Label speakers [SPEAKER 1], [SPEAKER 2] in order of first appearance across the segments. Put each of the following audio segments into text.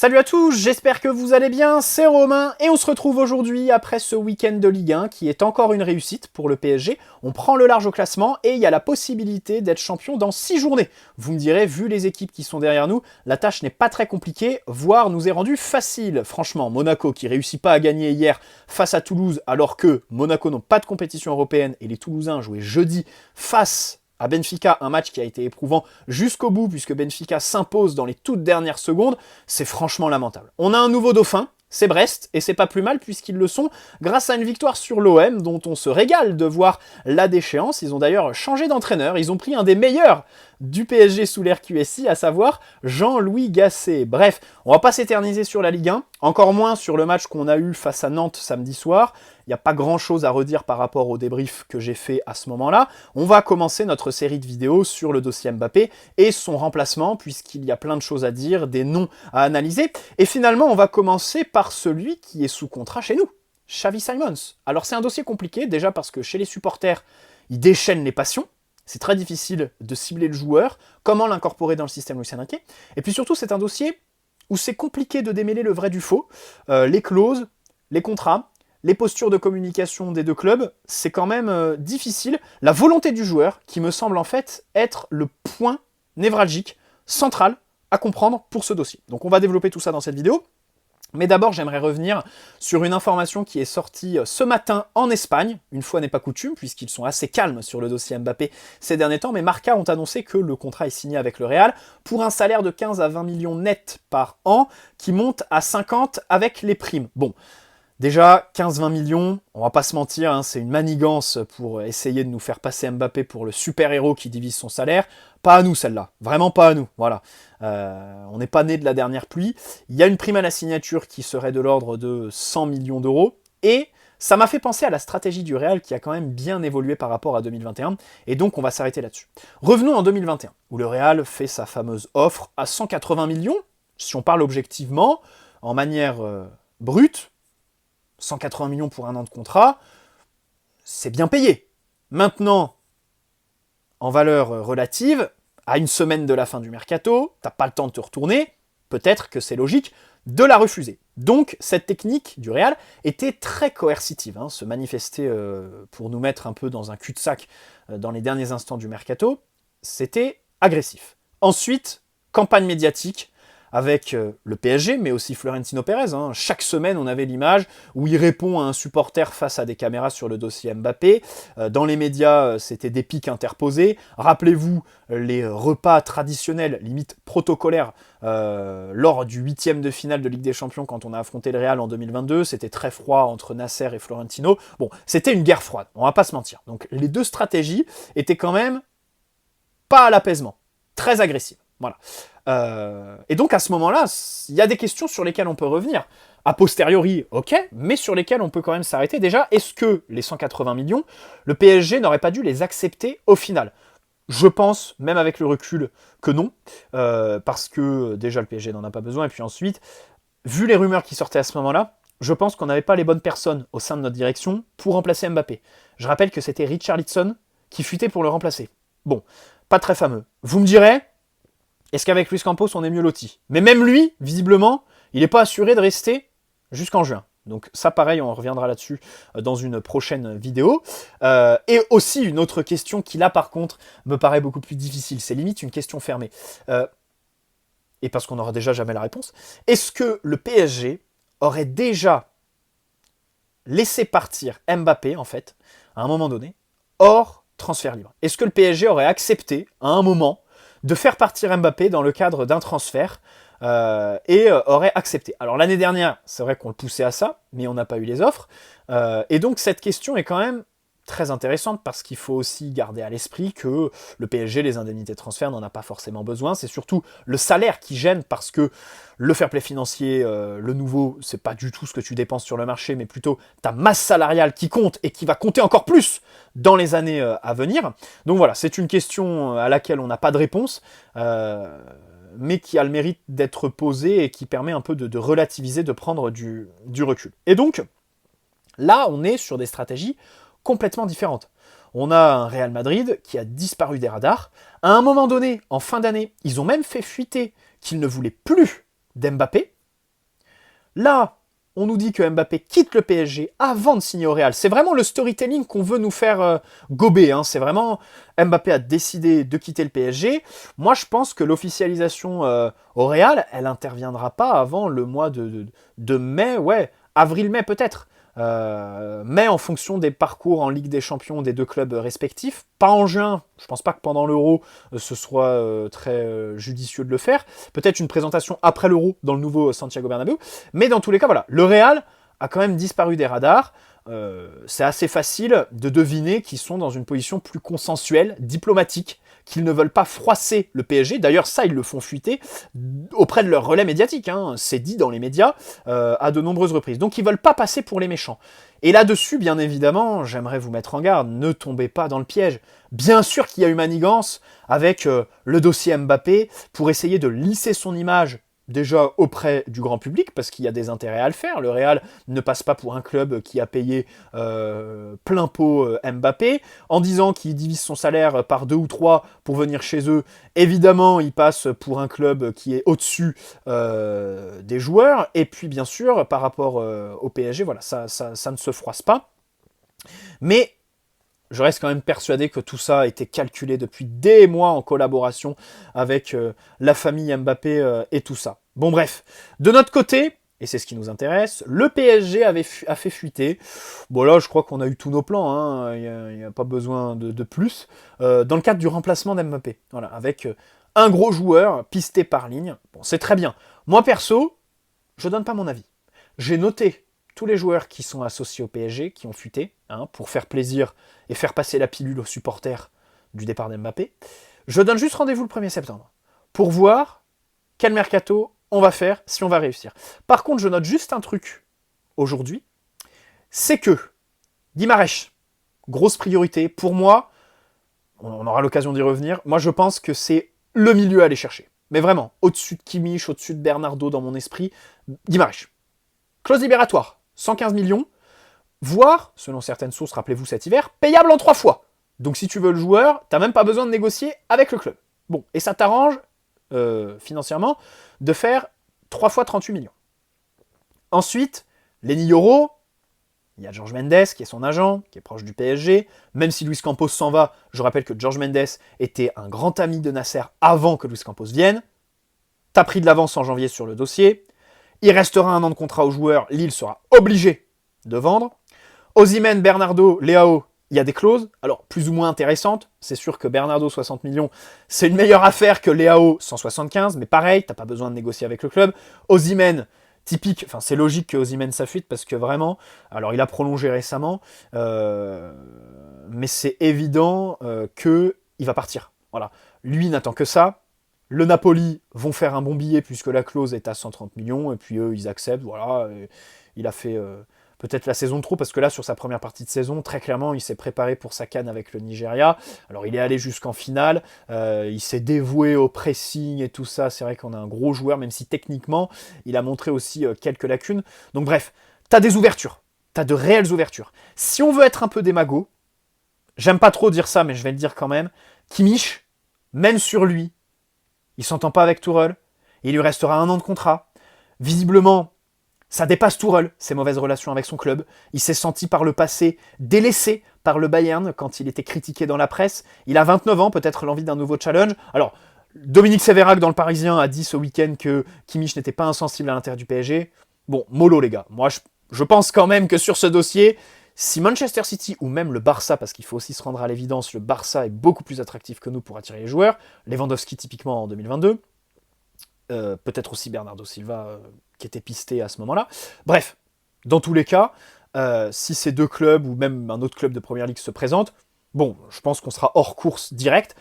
[SPEAKER 1] Salut à tous, j'espère que vous allez bien, c'est Romain et on se retrouve aujourd'hui après ce week-end de Ligue 1 qui est encore une réussite pour le PSG. On prend le large au classement et il y a la possibilité d'être champion dans 6 journées. Vous me direz, vu les équipes qui sont derrière nous, la tâche n'est pas très compliquée, voire nous est rendue facile. Franchement, Monaco qui réussit pas à gagner hier face à Toulouse alors que Monaco n'ont pas de compétition européenne et les Toulousains jouaient jeudi face à Benfica, un match qui a été éprouvant jusqu'au bout, puisque Benfica s'impose dans les toutes dernières secondes, c'est franchement lamentable. On a un nouveau dauphin, c'est Brest, et c'est pas plus mal puisqu'ils le sont grâce à une victoire sur l'OM, dont on se régale de voir la déchéance. Ils ont d'ailleurs changé d'entraîneur, ils ont pris un des meilleurs du PSG sous l'ère QSI, à savoir Jean-Louis Gasset. Bref, on va pas s'éterniser sur la Ligue 1, encore moins sur le match qu'on a eu face à Nantes samedi soir. Il n'y a pas grand-chose à redire par rapport au débrief que j'ai fait à ce moment-là. On va commencer notre série de vidéos sur le dossier Mbappé et son remplacement, puisqu'il y a plein de choses à dire, des noms à analyser. Et finalement, on va commencer par celui qui est sous contrat chez nous, Xavi Simons. Alors c'est un dossier compliqué, déjà parce que chez les supporters, ils déchaînent les passions. C'est très difficile de cibler le joueur, comment l'incorporer dans le système Luis Enrique. Et puis surtout, c'est un dossier où c'est compliqué de démêler le vrai du faux. Les clauses, les contrats, les postures de communication des deux clubs, c'est quand même difficile. La volonté du joueur, qui me semble en fait être le point névralgique, central, à comprendre pour ce dossier. Donc on va développer tout ça dans cette vidéo. Mais d'abord, j'aimerais revenir sur une information qui est sortie ce matin en Espagne. Une fois n'est pas coutume, puisqu'ils sont assez calmes sur le dossier Mbappé ces derniers temps. Mais Marca ont annoncé que le contrat est signé avec le Real pour un salaire de 15 à 20 millions net par an, qui monte à 50 avec les primes. Bon, déjà, 15-20 millions, on va pas se mentir, hein, c'est une manigance pour essayer de nous faire passer Mbappé pour le super-héros qui divise son salaire. Pas à nous celle-là, vraiment pas à nous, voilà. On n'est pas né de la dernière pluie. Il y a une prime à la signature qui serait de l'ordre de 100 millions d'euros, et ça m'a fait penser à la stratégie du Real qui a quand même bien évolué par rapport à 2021, et donc on va s'arrêter là-dessus. Revenons en 2021, où le Real fait sa fameuse offre à 180 millions, si on parle objectivement, en manière brute, 180 millions pour un an de contrat, c'est bien payé. Maintenant, en valeur relative, à une semaine de la fin du mercato, t'as pas le temps de te retourner, peut-être que c'est logique de la refuser. Donc, cette technique du Real était très coercitive, hein, se manifester pour nous mettre un peu dans un cul-de-sac dans les derniers instants du mercato, c'était agressif. Ensuite, campagne médiatique, avec le PSG, mais aussi Florentino Pérez. Hein. Chaque semaine, on avait l'image où il répond à un supporter face à des caméras sur le dossier Mbappé. Dans les médias, c'était des pics interposés. Rappelez-vous les repas traditionnels, limite protocolaires, lors du 8e de finale de Ligue des Champions quand on a affronté le Real en 2022. C'était très froid entre Nasser et Florentino. Bon, c'était une guerre froide, on va pas se mentir. Donc les deux stratégies étaient quand même pas à l'apaisement, très agressives. Voilà. Et donc à ce moment-là, il y a des questions sur lesquelles on peut revenir. A posteriori, ok, mais sur lesquelles on peut quand même s'arrêter. Déjà, est-ce que les 180 millions, le PSG n'aurait pas dû les accepter au final ? Je pense, même avec le recul, que non, parce que déjà le PSG n'en a pas besoin, et puis ensuite, vu les rumeurs qui sortaient à ce moment-là, je pense qu'on n'avait pas les bonnes personnes au sein de notre direction pour remplacer Mbappé. Je rappelle que c'était Richarlison qui futait pour le remplacer. Bon, pas très fameux. Vous me direz, est-ce qu'avec Luis Campos, on est mieux loti ? Mais même lui, visiblement, il n'est pas assuré de rester jusqu'en juin. Donc ça, pareil, on reviendra là-dessus dans une prochaine vidéo. Et aussi, une autre question qui, là, par contre, me paraît beaucoup plus difficile. C'est limite une question fermée. Et parce qu'on n'aura déjà jamais la réponse. Est-ce que le PSG aurait déjà laissé partir Mbappé, en fait, à un moment donné, hors transfert libre ? Est-ce que le PSG aurait accepté, à un moment, de faire partir Mbappé dans le cadre d'un transfert et aurait accepté. Alors l'année dernière, c'est vrai qu'on le poussait à ça, mais on n'a pas eu les offres. Et donc cette question est quand même très intéressante parce qu'il faut aussi garder à l'esprit que le PSG, les indemnités de transfert, n'en a pas forcément besoin. C'est surtout le salaire qui gêne parce que le fair play financier, le nouveau, c'est pas du tout ce que tu dépenses sur le marché, mais plutôt ta masse salariale qui compte et qui va compter encore plus dans les années à venir. Donc voilà, c'est une question à laquelle on n'a pas de réponse, mais qui a le mérite d'être posée et qui permet un peu de relativiser, de prendre du recul. Et donc, là, on est sur des stratégies complètement différentes. On a un Real Madrid qui a disparu des radars. À un moment donné, en fin d'année, ils ont même fait fuiter qu'ils ne voulaient plus d'Mbappé. Là, on nous dit que Mbappé quitte le PSG avant de signer au Real. C'est vraiment le storytelling qu'on veut nous faire gober. Hein. C'est vraiment Mbappé a décidé de quitter le PSG. Moi, je pense que l'officialisation au Real, elle interviendra pas avant le mois de mai, ouais, avril-mai peut-être. Mais en fonction des parcours en Ligue des Champions des deux clubs respectifs, pas en juin, je pense pas que pendant l'Euro ce soit très judicieux de le faire, peut-être une présentation après l'Euro dans le nouveau Santiago Bernabéu, mais dans tous les cas voilà, le Real a quand même disparu des radars, c'est assez facile de deviner qu'ils sont dans une position plus consensuelle, diplomatique, qu'ils ne veulent pas froisser le PSG. D'ailleurs, ça, ils le font fuiter auprès de leur relais médiatique. Hein. C'est dit dans les médias à de nombreuses reprises. Donc, ils veulent pas passer pour les méchants. Et là-dessus, bien évidemment, j'aimerais vous mettre en garde. Ne tombez pas dans le piège. Bien sûr qu'il y a eu manigance avec le dossier Mbappé pour essayer de lisser son image déjà auprès du grand public, parce qu'il y a des intérêts à le faire. Le Real ne passe pas pour un club qui a payé plein pot Mbappé. En disant qu'il divise son salaire par 2 ou 3 pour venir chez eux, évidemment, il passe pour un club qui est au-dessus des joueurs. Et puis, bien sûr, par rapport au PSG, voilà, ça ne se froisse pas. Mais je reste quand même persuadé que tout ça a été calculé depuis des mois en collaboration avec la famille Mbappé et tout ça. Bon bref, de notre côté, et c'est ce qui nous intéresse, le PSG a fait fuiter. Bon là, je crois qu'on a eu tous nos plans, hein, il n'y a pas besoin de plus, dans le cadre du remplacement d'Mbappé. Voilà, avec un gros joueur pisté par ligne. Bon, c'est très bien. Moi perso, je donne pas mon avis. J'ai noté tous les joueurs qui sont associés au PSG, qui ont fuité, hein, pour faire plaisir et faire passer la pilule aux supporters du départ d'Mbappé. Je donne juste rendez-vous le 1er septembre pour voir quel mercato on va faire, si on va réussir. Par contre, je note juste un truc aujourd'hui, c'est que Guimarães, grosse priorité. Pour moi, on aura l'occasion d'y revenir, moi je pense que c'est le milieu à aller chercher. Mais vraiment, au-dessus de Kimmich, au-dessus de Bernardo dans mon esprit, Guimarães. Clause libératoire, 115 millions, voire, selon certaines sources, rappelez-vous cet hiver, payable en 3 fois. Donc si tu veux le joueur, t'as même pas besoin de négocier avec le club. Bon, et ça t'arrange, financièrement, de faire 3 fois 38 millions. Ensuite, Lenny Yoro, il y a George Mendes qui est son agent, qui est proche du PSG. Même si Luis Campos s'en va, je rappelle que George Mendes était un grand ami de Nasser avant que Luis Campos vienne. T'as pris de l'avance en janvier sur le dossier. Il restera 1 an de contrat au joueur, Lille sera obligé de vendre. Osimhen, Bernardo, Leao, il y a des clauses, alors plus ou moins intéressantes. C'est sûr que Bernardo, 60 millions, c'est une meilleure affaire que Leao, 175, mais pareil, t'as pas besoin de négocier avec le club. Osimhen, typique, enfin c'est logique que Osimhen s'affûte parce que vraiment, alors il a prolongé récemment, mais c'est évident qu'il va partir. Voilà. Lui n'attend que ça. Le Napoli vont faire un bon billet puisque la clause est à 130 millions, et puis eux, ils acceptent, voilà. Il a fait peut-être la saison de trop, parce que là, sur sa première partie de saison, très clairement, il s'est préparé pour sa CAN avec le Nigeria. Alors, il est allé jusqu'en finale, il s'est dévoué au pressing et tout ça. C'est vrai qu'on a un gros joueur, même si techniquement, il a montré aussi quelques lacunes. Donc bref, t'as des ouvertures, t'as de réelles ouvertures. Si on veut être un peu démago, j'aime pas trop dire ça, mais je vais le dire quand même, Kimmich, même sur lui, il s'entend pas avec Tourelle, il lui restera 1 an de contrat. Visiblement, ça dépasse Tourelle, ses mauvaises relations avec son club. Il s'est senti par le passé délaissé par le Bayern quand il était critiqué dans la presse. Il a 29 ans, peut-être l'envie d'un nouveau challenge. Alors, Dominique Sévérac dans le Parisien a dit ce week-end que Kimmich n'était pas insensible à l'intérieur du PSG. Bon, mollo les gars. Moi, je pense quand même que sur ce dossier, si Manchester City ou même le Barça, parce qu'il faut aussi se rendre à l'évidence, le Barça est beaucoup plus attractif que nous pour attirer les joueurs, Lewandowski typiquement en 2022, peut-être aussi Bernardo Silva qui était pisté à ce moment-là. Bref, dans tous les cas, si ces deux clubs ou même un autre club de Première Ligue se présentent, bon, je pense qu'on sera hors course directe,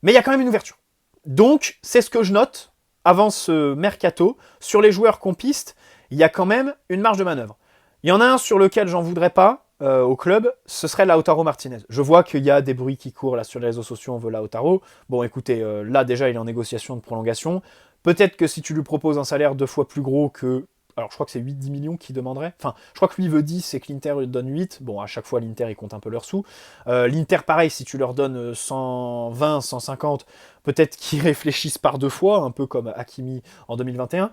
[SPEAKER 1] mais il y a quand même une ouverture. Donc, c'est ce que je note avant ce mercato. Sur les joueurs qu'on piste, il y a quand même une marge de manœuvre. Il y en a un sur lequel j'en voudrais pas au club, ce serait Lautaro Martinez. Je vois qu'il y a des bruits qui courent là sur les réseaux sociaux, on veut Lautaro. Bon, écoutez, là déjà il est en négociation de prolongation. Peut-être que si tu lui proposes un salaire 2 fois plus gros que... Alors je crois que c'est 8-10 millions qu'il demanderait. Enfin, je crois que lui veut 10 et que l'Inter lui donne 8. Bon, à chaque fois l'Inter il compte un peu leurs sous. L'Inter pareil, si tu leur donnes 120, 150, peut-être qu'ils réfléchissent par 2 fois, un peu comme Hakimi en 2021.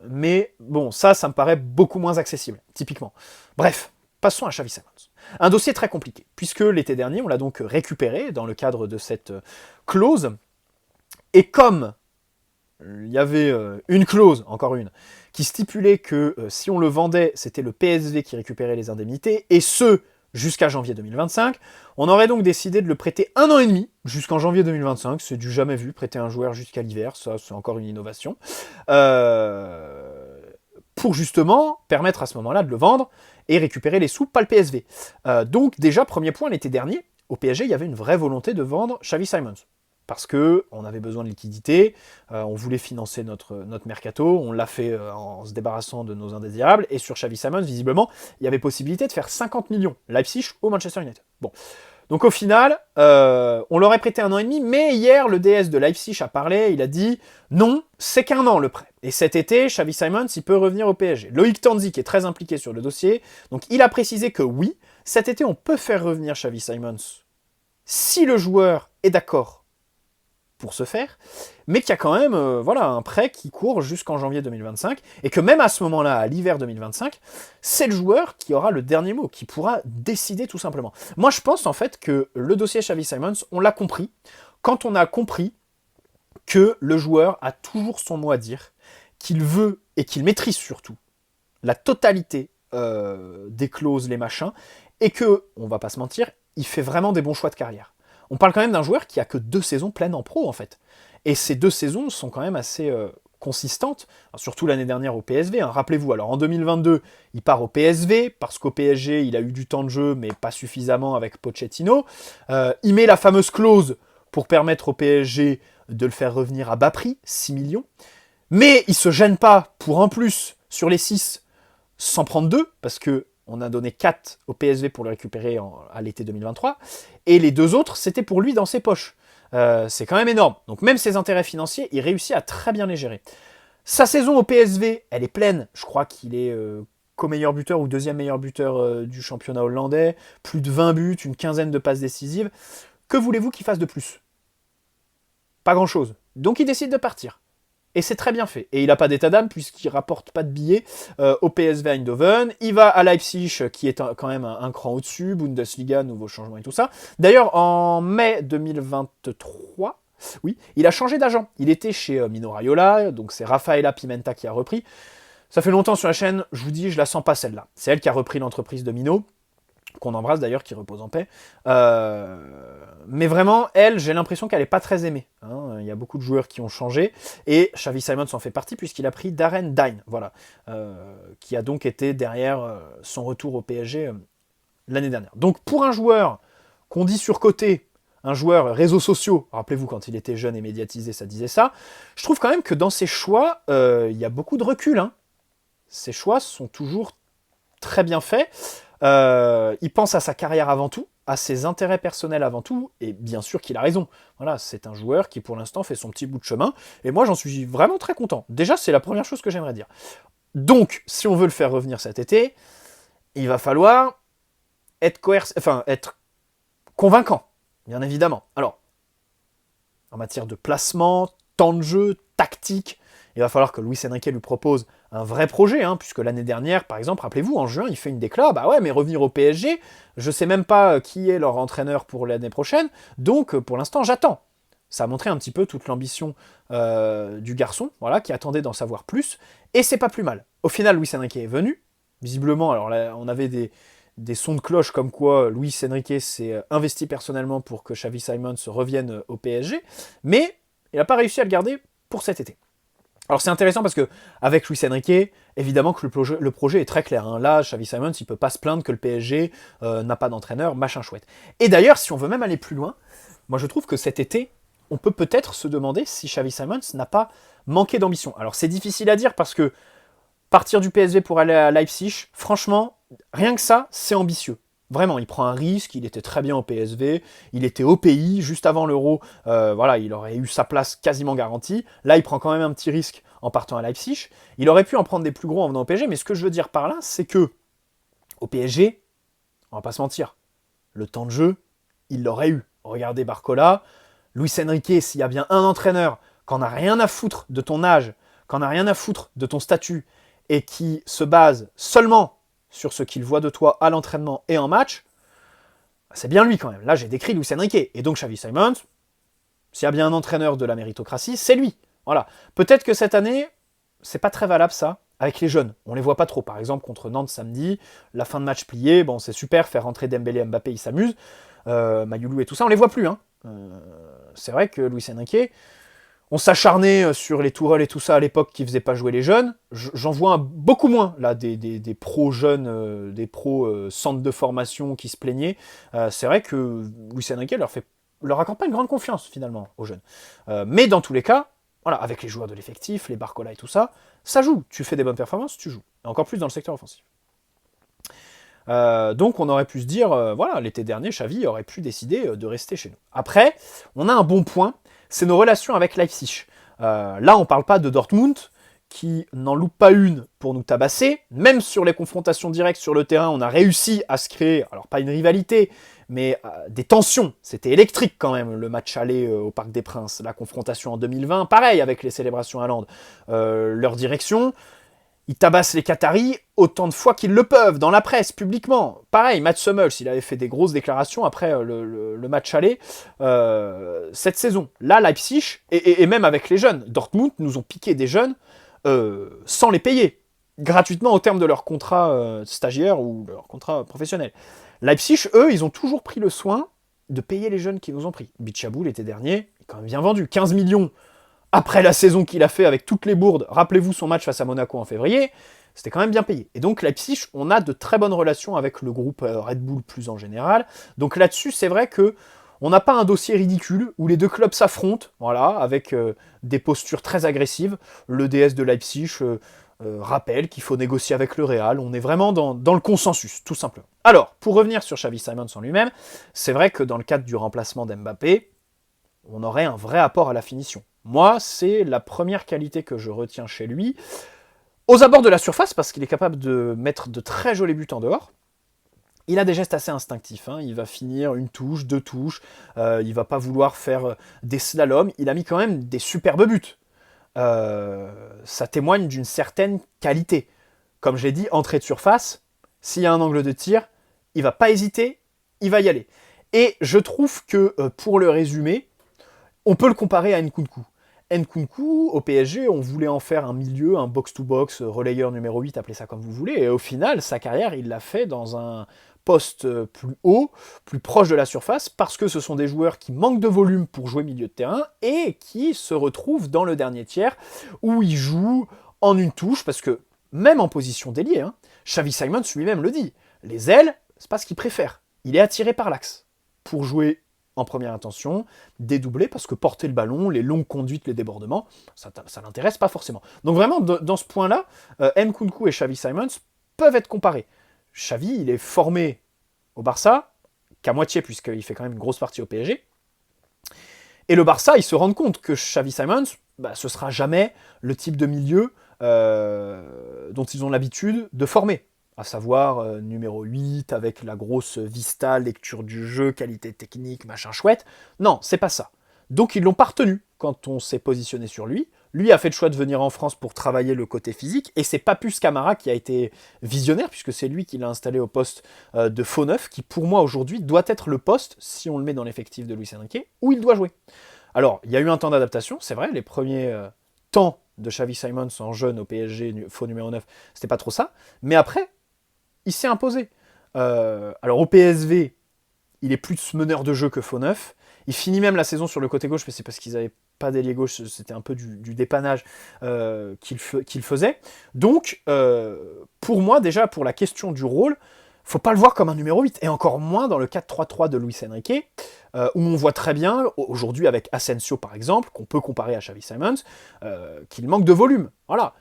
[SPEAKER 1] mais bon, ça me paraît beaucoup moins accessible, typiquement. Bref, passons à Xavi Simons. Un dossier très compliqué, puisque l'été dernier, on l'a donc récupéré dans le cadre de cette clause, et comme il y avait une clause, encore une, qui stipulait que si on le vendait, c'était le PSV qui récupérait les indemnités, et ce, jusqu'à janvier 2025, on aurait donc décidé de le prêter 1 an et demi, jusqu'en janvier 2025, c'est du jamais vu, prêter un joueur jusqu'à l'hiver, ça c'est encore une innovation, pour justement permettre à ce moment-là de le vendre et récupérer les sous, pas le PSV. Donc déjà, premier point, l'été dernier, au PSG, il y avait une vraie volonté de vendre Xavi Simons. Parce qu'on avait besoin de liquidité, on voulait financer notre mercato, on l'a fait en se débarrassant de nos indésirables, et sur Xavi Simons, visiblement, il y avait possibilité de faire 50 millions, Leipzig ou Manchester United. Bon. Donc au final, on l'aurait prêté 1 an et demi, mais hier, le DS de Leipzig a parlé, il a dit « Non, c'est qu'1 an le prêt. Et cet été, Xavi Simons, il peut revenir au PSG. » Loïc Tanzi, qui est très impliqué sur le dossier, donc il a précisé que oui, cet été, on peut faire revenir Xavi Simons si le joueur est d'accord pour se faire, mais qu'il y a quand même un prêt qui court jusqu'en janvier 2025, et que même à ce moment-là, à l'hiver 2025, c'est le joueur qui aura le dernier mot, qui pourra décider tout simplement. Moi, je pense en fait que le dossier Xavi Simons, on l'a compris, quand on a compris que le joueur a toujours son mot à dire, qu'il veut, et qu'il maîtrise surtout, la totalité des clauses, les machins, et que, on va pas se mentir, il fait vraiment des bons choix de carrière. On parle quand même d'un joueur qui a que 2 saisons pleines en pro, en fait. Et ces 2 saisons sont quand même assez consistantes, surtout l'année dernière au PSV. Hein. Rappelez-vous, alors en 2022, il part au PSV, parce qu'au PSG, il a eu du temps de jeu, mais pas suffisamment avec Pochettino. Il met la fameuse clause pour permettre au PSG de le faire revenir à bas prix, 6 millions. Mais il se gêne pas pour en plus, sur les 6, s'en prendre 2, parce que on a donné 4 au PSV pour le récupérer à l'été 2023, et les 2 autres, c'était pour lui dans ses poches. C'est quand même énorme. Donc même ses intérêts financiers, il réussit à très bien les gérer. Sa saison au PSV, elle est pleine. Je crois qu'il est co-meilleur buteur ou deuxième meilleur buteur du championnat hollandais. Plus de 20 buts, une quinzaine de passes décisives. Que voulez-vous qu'il fasse de plus? Pas grand-chose. Donc il décide de partir. Et c'est très bien fait. Et il n'a pas d'état d'âme puisqu'il ne rapporte pas de billets au PSV Eindhoven. Il va à Leipzig, qui est quand même un cran au-dessus. Bundesliga, nouveau changement et tout ça. D'ailleurs, en mai 2023, oui, il a changé d'agent. Il était chez Mino Raiola, donc c'est Rafaela Pimenta qui a repris. Ça fait longtemps sur la chaîne, je vous dis, je la sens pas celle-là. C'est elle qui a repris l'entreprise de Mino, qu'on embrasse d'ailleurs, qui repose en paix. Mais vraiment, elle, j'ai l'impression qu'elle n'est pas très aimée. Hein. Il y a beaucoup de joueurs qui ont changé, et Xavi Simons en fait partie, puisqu'il a pris Darren Dine, voilà, qui a donc été derrière son retour au PSG l'année dernière. Donc pour un joueur qu'on dit surcoté, un joueur réseaux sociaux, rappelez-vous quand il était jeune et médiatisé, ça disait ça, je trouve quand même que dans ses choix, il y a beaucoup de recul. Hein. Ses choix sont toujours très bien faits. Il pense à sa carrière avant tout, à ses intérêts personnels avant tout, et bien sûr qu'il a raison. Voilà, c'est un joueur qui pour l'instant fait son petit bout de chemin, et moi j'en suis vraiment très content. Déjà, c'est la première chose que j'aimerais dire. Donc, si on veut le faire revenir cet été, il va falloir être être convaincant, bien évidemment. Alors, en matière de placement, temps de jeu, tactique, il va falloir que Luis Enrique lui propose un vrai projet, hein, puisque l'année dernière, par exemple, rappelez-vous, en juin, il fait une déclat, bah ouais, mais revenir au PSG, je sais même pas qui est leur entraîneur pour l'année prochaine, donc pour l'instant, j'attends. Ça a montré un petit peu toute l'ambition du garçon, voilà, qui attendait d'en savoir plus, et c'est pas plus mal. Au final, Luis Enrique est venu, visiblement, alors là, on avait des sons de cloche comme quoi Luis Enrique s'est investi personnellement pour que Xavi Simons revienne au PSG, mais il n'a pas réussi à le garder pour cet été. Alors c'est intéressant parce que avec Luis Enrique, évidemment que le projet est très clair. Hein. Là, Xavi Simons, il peut pas se plaindre que le PSG n'a pas d'entraîneur, machin chouette. Et d'ailleurs, si on veut même aller plus loin, moi je trouve que cet été, on peut peut-être se demander si Xavi Simons n'a pas manqué d'ambition. Alors c'est difficile à dire parce que partir du PSV pour aller à Leipzig, franchement, rien que ça, c'est ambitieux. Vraiment, il prend un risque, il était très bien au PSV, il était au pays, juste avant l'Euro, voilà, il aurait eu sa place quasiment garantie. Là, il prend quand même un petit risque en partant à Leipzig. Il aurait pu en prendre des plus gros en venant au PSG, mais ce que je veux dire par là, c'est que au PSG, on va pas se mentir, le temps de jeu, il l'aurait eu. Regardez Barcola, Luis Enrique, s'il y a bien un entraîneur qui en a rien à foutre de ton âge, qui en a rien à foutre de ton statut et qui se base seulement sur ce qu'il voit de toi à l'entraînement et en match, c'est bien lui quand même. Là, j'ai décrit Luis Enrique. Et donc, Xavi Simons, s'il y a bien un entraîneur de la méritocratie, c'est lui. Voilà. Peut-être que cette année, c'est pas très valable ça, avec les jeunes. On les voit pas trop. Par exemple, contre Nantes samedi, la fin de match pliée, bon, c'est super, faire rentrer Dembélé et Mbappé, ils s'amusent. Mayoulou et tout ça, on les voit plus. Hein. C'est vrai que Luis Enrique, on s'acharnait sur les Tourelle et tout ça à l'époque qui faisaient pas jouer les jeunes. J'en vois beaucoup moins, là, des pros jeunes, des pros centres de formation qui se plaignaient. C'est vrai que Luis Enrique leur accorde pas une grande confiance, finalement, aux jeunes. Mais dans tous les cas, voilà, avec les joueurs de l'effectif, les Barcola et tout ça, ça joue. Tu fais des bonnes performances, tu joues. Et encore plus dans le secteur offensif. Donc on aurait pu se dire, voilà, l'été dernier, Xavi aurait pu décider de rester chez nous. Après, on a un bon point, c'est nos relations avec Leipzig. Là, on parle pas de Dortmund, qui n'en loupe pas une pour nous tabasser. Même sur les confrontations directes sur le terrain, on a réussi à se créer, alors pas une rivalité, mais des tensions. C'était électrique quand même, le match aller au Parc des Princes. La confrontation en 2020, pareil avec les célébrations à Lande. Leur direction, ils tabassent les Qataris autant de fois qu'ils le peuvent, dans la presse, publiquement. Pareil, Mats Hummels, il avait fait des grosses déclarations après le match aller cette saison. Là, Leipzig, et même avec les jeunes, Dortmund nous ont piqué des jeunes sans les payer, gratuitement au terme de leur contrat stagiaire ou de leur contrat professionnel. Leipzig, eux, ils ont toujours pris le soin de payer les jeunes qui nous ont pris. Bichabou, l'été dernier, il est quand même bien vendu. 15 millions après la saison qu'il a fait avec toutes les bourdes. Rappelez-vous son match face à Monaco en février, c'était quand même bien payé. Et donc Leipzig, on a de très bonnes relations avec le groupe Red Bull plus en général. Donc là-dessus, c'est vrai que on n'a pas un dossier ridicule où les deux clubs s'affrontent, voilà, avec des postures très agressives. Le DS de Leipzig rappelle qu'il faut négocier avec le Real. On est vraiment dans le consensus, tout simplement. Alors, pour revenir sur Xavi Simons en lui-même, c'est vrai que dans le cadre du remplacement d'Mbappé, on aurait un vrai apport à la finition. Moi, c'est la première qualité que je retiens chez lui. Aux abords de la surface, parce qu'il est capable de mettre de très jolis buts en dehors, il a des gestes assez instinctifs. Hein. Il va finir une touche, deux touches. Il va pas vouloir faire des slaloms. Il a mis quand même des superbes buts. Ça témoigne d'une certaine qualité. Comme je l'ai dit, entrée de surface, s'il y a un angle de tir, il va pas hésiter, il va y aller. Et je trouve que, pour le résumer, on peut le comparer à Nkunku. Nkunku, au PSG, on voulait en faire un milieu, un box-to-box, relayeur numéro 8, appelez ça comme vous voulez, et au final, sa carrière, il l'a fait dans un poste plus haut, plus proche de la surface, parce que ce sont des joueurs qui manquent de volume pour jouer milieu de terrain, et qui se retrouvent dans le dernier tiers, où ils jouent en une touche, parce que, même en position d'ailier, hein, Xavi Simons lui-même le dit, les ailes, c'est pas ce qu'il préfère. Il est attiré par l'axe, pour jouer en première intention, dédoubler, parce que porter le ballon, les longues conduites, les débordements, ça l'intéresse pas forcément. Donc vraiment, dans ce point-là, Nkunku et Xavi Simons peuvent être comparés. Xavi, il est formé au Barça, qu'à moitié, puisqu'il fait quand même une grosse partie au PSG, et le Barça, ils se rendent compte que Xavi Simons, ce sera jamais le type de milieu dont ils ont l'habitude de former. À savoir numéro 8, avec la grosse vista, lecture du jeu, qualité technique, machin chouette. Non, c'est pas ça. Donc ils l'ont pas retenu quand on s'est positionné sur lui. Lui a fait le choix de venir en France pour travailler le côté physique, et c'est Papus Camara qui a été visionnaire, puisque c'est lui qui l'a installé au poste de faux neuf, qui pour moi aujourd'hui doit être le poste, si on le met dans l'effectif de Luis Enrique, où il doit jouer. Alors, il y a eu un temps d'adaptation, c'est vrai, les premiers temps de Xavi Simons en jeune au PSG, faux numéro 9, c'était pas trop ça, mais après, il s'est imposé. Alors au PSV, il est plus meneur de jeu que faux neuf. Il finit même la saison sur le côté gauche, mais c'est parce qu'ils n'avaient pas d'ailier gauche, c'était un peu du dépannage qu'il faisait. Donc, pour moi, déjà, pour la question du rôle, faut pas le voir comme un numéro 8, et encore moins dans le 4-3-3 de Luis Enrique, où on voit très bien, aujourd'hui avec Asensio par exemple, qu'on peut comparer à Xavi Simons, qu'il manque de volume. Voilà.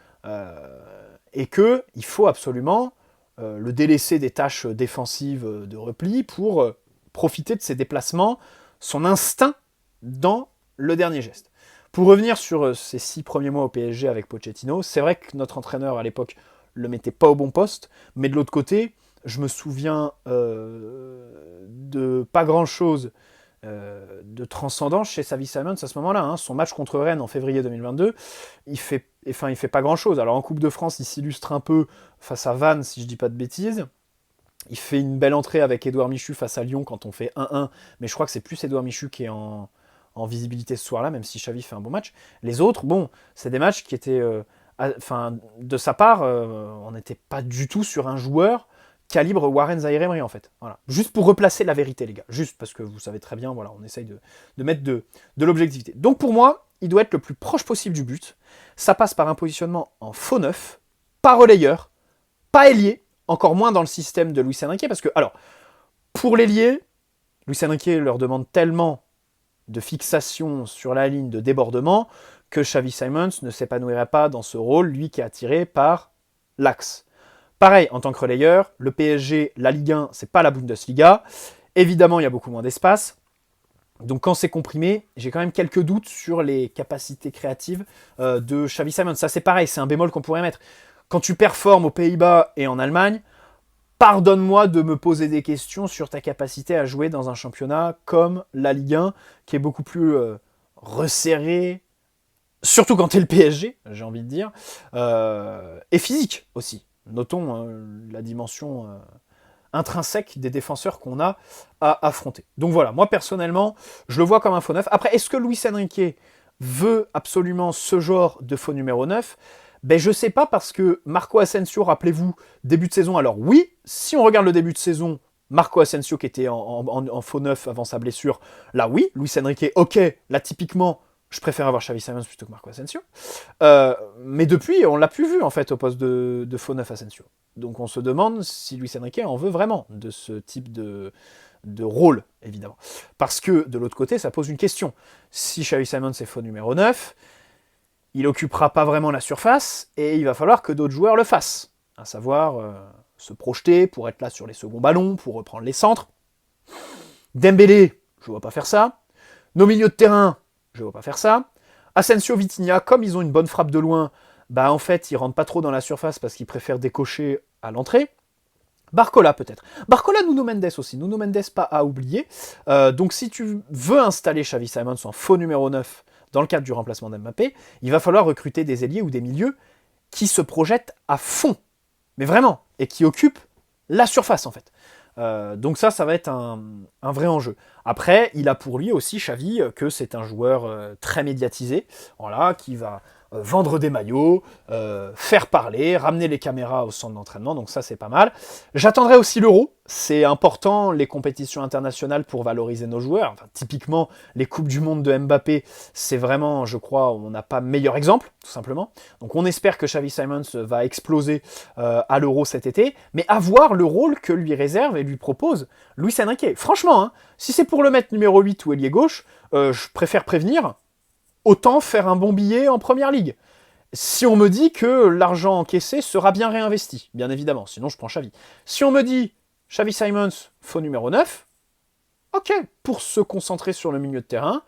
[SPEAKER 1] Et qu'il faut absolument le délaisser des tâches défensives de repli pour profiter de ses déplacements, son instinct dans le dernier geste. Pour revenir sur ses 6 premiers mois au PSG avec Pochettino, c'est vrai que notre entraîneur à l'époque le mettait pas au bon poste, mais de l'autre côté, je me souviens de pas grand-chose de transcendance chez Xavi Simons à ce moment-là. Hein. Son match contre Rennes en février 2022, il fait pas grand-chose. Alors en Coupe de France, il s'illustre un peu face à Vannes, si je dis pas de bêtises. Il fait une belle entrée avec Édouard Michu face à Lyon quand on fait 1-1, mais je crois que c'est plus Édouard Michu qui est en visibilité ce soir-là, même si Xavi fait un bon match. Les autres, bon, c'est des matchs qui étaient... de sa part, on n'était pas du tout sur un joueur calibre Warren Zaïre-Emery en fait. Voilà. Juste pour replacer la vérité les gars. Juste parce que vous savez très bien, voilà, on essaye de mettre de l'objectivité. Donc pour moi, il doit être le plus proche possible du but. Ça passe par un positionnement en faux neuf, pas relayeur, pas ailier, encore moins dans le système de Luis Enrique, parce que, alors, pour l'ailier, Luis Enrique leur demande tellement de fixation sur la ligne de débordement que Xavi Simons ne s'épanouirait pas dans ce rôle, lui qui est attiré par l'axe. Pareil, en tant que relayeur, le PSG, la Ligue 1, c'est pas la Bundesliga. Évidemment, il y a beaucoup moins d'espace. Donc quand c'est comprimé, j'ai quand même quelques doutes sur les capacités créatives de Xavi Simons. Ça c'est pareil, c'est un bémol qu'on pourrait mettre. Quand tu performes aux Pays-Bas et en Allemagne, pardonne-moi de me poser des questions sur ta capacité à jouer dans un championnat comme la Ligue 1, qui est beaucoup plus resserré, surtout quand t'es le PSG, j'ai envie de dire, et physique aussi. Notons la dimension intrinsèque des défenseurs qu'on a à affronter. Donc voilà, moi personnellement, je le vois comme un faux neuf. Après, est-ce que Luis Enrique veut absolument ce genre de faux numéro 9 ? Ben je sais pas, parce que Marco Asensio, rappelez-vous, début de saison, alors oui, si on regarde le début de saison, Marco Asensio qui était en faux neuf avant sa blessure, là oui, Luis Enrique, ok, là typiquement, je préfère avoir Xavi Simons plutôt que Marco Asensio. Mais depuis, on l'a plus vu en fait au poste de faux neuf Asensio. Donc on se demande si Luis Enrique en veut vraiment de ce type de rôle, évidemment. Parce que de l'autre côté, ça pose une question. Si Xavi Simons est faux numéro 9, il occupera pas vraiment la surface et il va falloir que d'autres joueurs le fassent. À savoir se projeter pour être là sur les seconds ballons, pour reprendre les centres. Dembélé, je ne vois pas faire ça. Nos milieux de terrain, je ne vois pas faire ça. Asensio, Vitinha, comme ils ont une bonne frappe de loin, bah en fait, ils rentrent pas trop dans la surface parce qu'ils préfèrent décocher à l'entrée. Barcola peut-être. Barcola, Nuno Mendes aussi. Nuno Mendes pas à oublier. Donc si tu veux installer Xavi Simons en faux numéro 9 dans le cadre du remplacement d'Mbappé, il va falloir recruter des ailiers ou des milieux qui se projettent à fond. Mais vraiment. Et qui occupent la surface en fait. Donc ça va être un vrai enjeu. Après, il a pour lui aussi, Xavi, que c'est un joueur très médiatisé, voilà, qui va vendre des maillots, faire parler, ramener les caméras au centre d'entraînement, donc ça c'est pas mal. J'attendrai aussi l'Euro, c'est important les compétitions internationales pour valoriser nos joueurs. Enfin, typiquement, les Coupes du Monde de Mbappé, c'est vraiment, je crois, on n'a pas meilleur exemple, tout simplement. Donc on espère que Xavi Simons va exploser à l'Euro cet été, mais à voir le rôle que lui réserve et lui propose Luis Enrique. Franchement, hein, si c'est pour le mettre numéro 8 ou ailier gauche, je préfère prévenir, autant faire un bon billet en première ligue. Si on me dit que l'argent encaissé sera bien réinvesti, bien évidemment, sinon je prends Xavi. Si on me dit Xavi Simons, faux numéro 9, ok, pour se concentrer sur le milieu de terrain,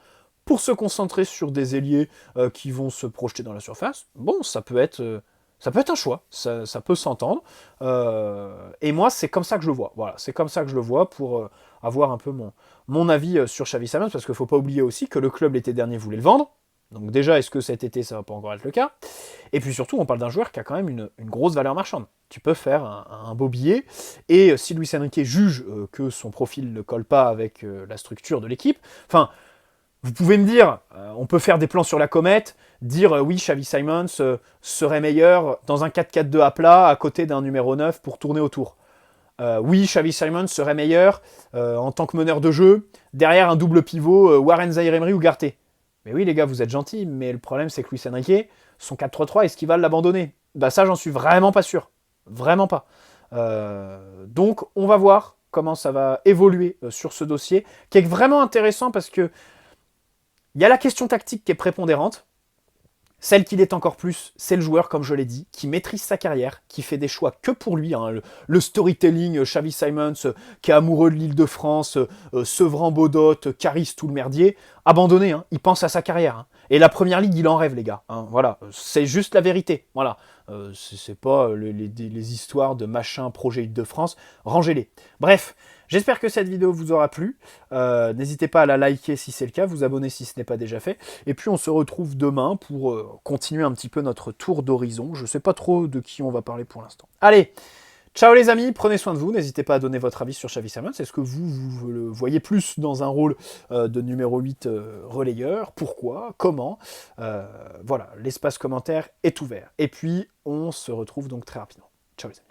[SPEAKER 1] pour se concentrer sur des ailiers qui vont se projeter dans la surface, bon, ça peut être un choix, ça peut s'entendre. Et moi, c'est comme ça que je le vois. Voilà, c'est comme ça que je le vois pour avoir un peu mon avis sur Xavi Simons, parce qu'il ne faut pas oublier aussi que le club l'été dernier voulait le vendre. Donc déjà, est-ce que cet été, ça va pas encore être le cas? Et puis surtout, on parle d'un joueur qui a quand même une grosse valeur marchande. Tu peux faire un beau billet, et si Luis Enrique juge que son profil ne colle pas avec la structure de l'équipe, enfin, vous pouvez me dire, on peut faire des plans sur la comète, dire oui, Xavi Simons serait meilleur dans un 4-4-2 à plat, à côté d'un numéro 9 pour tourner autour. Oui, Xavi Simons serait meilleur en tant que meneur de jeu, derrière un double pivot, Warren Zaïre-Emery ou Garté. Mais oui, les gars, vous êtes gentils, mais le problème, c'est que Luis Enrique, son 4-3-3, est-ce qu'il va l'abandonner? Bah ça, j'en suis vraiment pas sûr. Vraiment pas. Donc, on va voir comment ça va évoluer sur ce dossier, qui est vraiment intéressant parce que il y a la question tactique qui est prépondérante. Celle qui l'est encore plus, c'est le joueur, comme je l'ai dit, qui maîtrise sa carrière, qui fait des choix que pour lui. Hein, le storytelling, Xavi Simons, qui est amoureux de l'Île-de-France, Sevran Bodot, Caris, tout le merdier, abandonné, hein, il pense à sa carrière. Hein. Et la première ligue, il en rêve, les gars. Hein, voilà, c'est juste la vérité. Voilà, c'est pas les histoires de machin projet Île-de-France. Rangez-les. Bref, J'espère que cette vidéo vous aura plu. N'hésitez pas à la liker si c'est le cas, vous abonner si ce n'est pas déjà fait. Et puis on se retrouve demain pour continuer un petit peu notre tour d'horizon. Je ne sais pas trop de qui on va parler pour l'instant. Allez, ciao les amis, prenez soin de vous. N'hésitez pas à donner votre avis sur Xavi Simons. Est-ce que vous le voyez plus dans un rôle de numéro 8 relayeur? Pourquoi? Comment? Voilà, l'espace commentaire est ouvert. Et puis on se retrouve donc très rapidement. Ciao les amis.